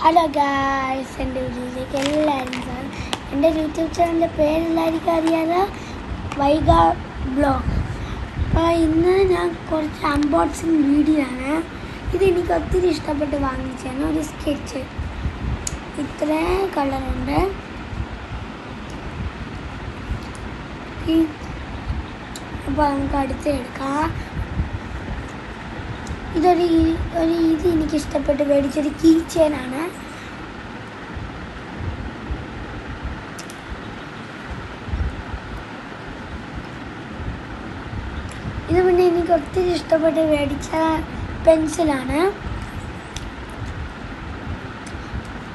Hello guys, എൻ്റെ വീട്ടിലേക്ക് എല്ലാവരും സാർ. എൻ്റെ യൂട്യൂബ് ചാനലിൻ്റെ പേരെല്ലാവർക്കും അറിയാതെ വൈഗ ബ്ലോഗ്. അപ്പോൾ ഇന്ന് ഞാൻ കുറച്ച് അൺബോക്സിങ് വീഡിയോ ആണ്. ഇതെനിക്ക് ഒത്തിരി ഇഷ്ടപ്പെട്ട് വാങ്ങിച്ചാണ്. ഒരു സ്കെച്ച് ഇത്രയും കളറുണ്ട്. അപ്പോൾ നമുക്ക് അടുത്തെടുക്കാം. ഇത് എനിക്ക് ഇഷ്ടപ്പെട്ട് മേടിച്ചൊരു കീ ചെയിനാണ്. ഇത് പിന്നെ എനിക്ക് ഒത്തിരി ഇഷ്ടപ്പെട്ട് മേടിച്ച പെൻസിലാണ്.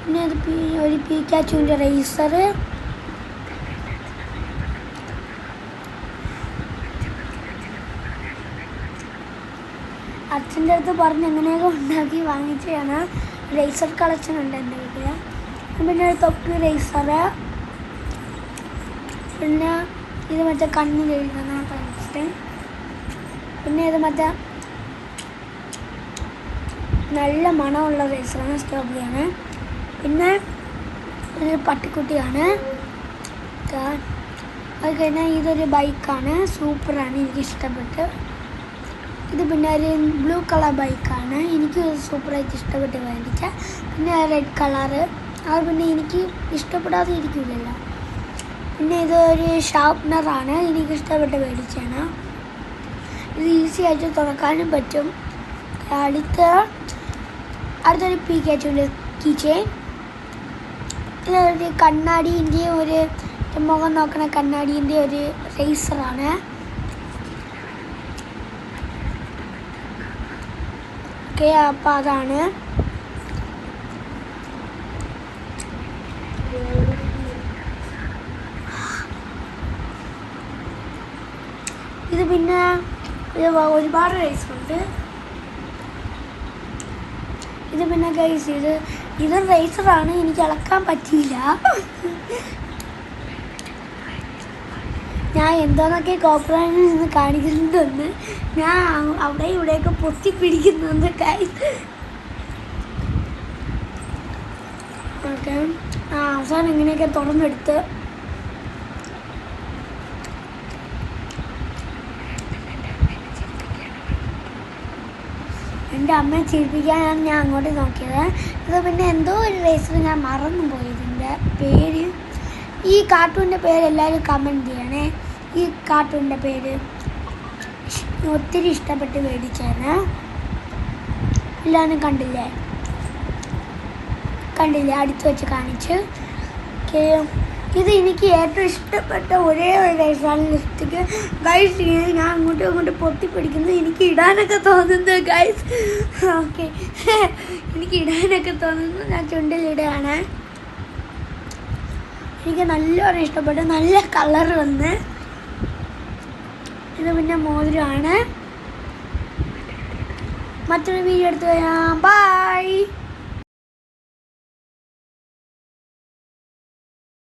പിന്നെ ഒരു പീക്കാച്ചുവിൻ്റെ റേസർ, അച്ഛൻ്റെ അടുത്ത് പറഞ്ഞ് എങ്ങനെയൊക്കെ ഉണ്ടാക്കി വാങ്ങിച്ചതാണ്. റേസർ കളക്ഷൻ ഉണ്ട് എൻ്റെ വീട്ടിൽ. പിന്നെ ഒരു തൊപ്പി റേസർ, പിന്നെ ഇത് മറ്റേ കണ്ണിൽ എഴുതുന്ന പെൻസിൽ, പിന്നെ ഇത് മറ്റേ നല്ല മണമുള്ള റേസറാണ്, സ്ട്രോബെറിയാണ്. പിന്നെ ഒരു പട്ടിക്കുട്ടിയാണ്. അത് കഴിഞ്ഞാൽ ഇതൊരു ബൈക്കാണ്, സൂപ്പറാണ്, എനിക്കിഷ്ടപ്പെട്ട്. ഇത് പിന്നെ ഒരു ബ്ലൂ കളർ ബൈക്കാണ്, എനിക്ക് സൂപ്പറായിട്ട് ഇഷ്ടപ്പെട്ട് മേടിച്ച. പിന്നെ റെഡ് കളറ്, അത് പിന്നെ എനിക്ക് ഇഷ്ടപ്പെടാതെ ഇരിക്കില്ലല്ലോ. പിന്നെ ഇതൊരു ഷാർപ്നറാണ്, എനിക്ക് ഇഷ്ടപ്പെട്ട് മേടിച്ചാണ്. ഇത് ഈസി ആയിട്ട് തുറക്കാനും പറ്റും. അടുത്തൊരു പീക്കാച്ചുവിൻ്റെ കീ ചെയിൻ. ഇതൊരു കണ്ണാടീൻ്റെ ഒരു മുഖം നോക്കണ കണ്ണാടീൻ്റെ ഒരു റേസറാണ്. അപ്പോൾ അതാണ്. ഇത് പിന്നെ ഒരുപാട് റേസറുണ്ട്. ഇത് പിന്നെ ഗൈസ് ഇത് റേസറാണ്, എനിക്ക് ഇളക്കാൻ പറ്റിയില്ല. ഞാൻ എന്തോന്നൊക്കെ കോപ്പറേറ്റിൽ നിന്ന് കാണിക്കുന്നുണ്ട്. ഞാൻ അവിടെ ഇവിടെയൊക്കെ പൊത്തി പിടിക്കുന്നുണ്ട് ഗൈസ്. ഓക്കെ, അവസാനം ഇങ്ങനെയൊക്കെ തുറന്നെടുത്ത് എൻ്റെ അമ്മയെ ചിരിപ്പിക്കാനാണ് ഞാൻ അങ്ങോട്ട് നോക്കിയത്. ഇത് പിന്നെ എന്തോ ഒരു റേസർ ഞാൻ മറന്നു പോയതിൻ്റെ പേര്. ഈ കാർട്ടൂണിൻ്റെ പേര് എല്ലാവരും കമൻറ്റ് ചെയ്യണേ. ഈ കാർട്ടൂണിൻ്റെ പേര് ഒത്തിരി ഇഷ്ടപ്പെട്ട് മേടിച്ചാണ്. എല്ലാവരും കണ്ടില്ലേ? അടുത്ത് വെച്ച് കാണിച്ച്. ഇത് എനിക്ക് ഏറ്റവും ഇഷ്ടപ്പെട്ട ഒരേ ഒരു റേസറാണ് ലിപ്സ്റ്റിക്ക് ഗൈസ്. ഞാൻ അങ്ങോട്ടും പൊത്തി പിടിക്കുന്നത് എനിക്ക് ഇടാനൊക്കെ തോന്നുന്നു ഗൈസ്. ഓക്കെ, എനിക്ക് ഇടാനൊക്കെ തോന്നുന്നു. ഞാൻ ചുണ്ടിലിടുകയാണ്. എനിക്ക് നല്ലോണം ഇഷ്ടപ്പെട്ടു, നല്ല കളർ വന്ന്. ഇത് പിന്നെ മോതിരമാണ്. മറ്റൊരു വീഡിയോ എടുത്ത് വരാം. ബൈ.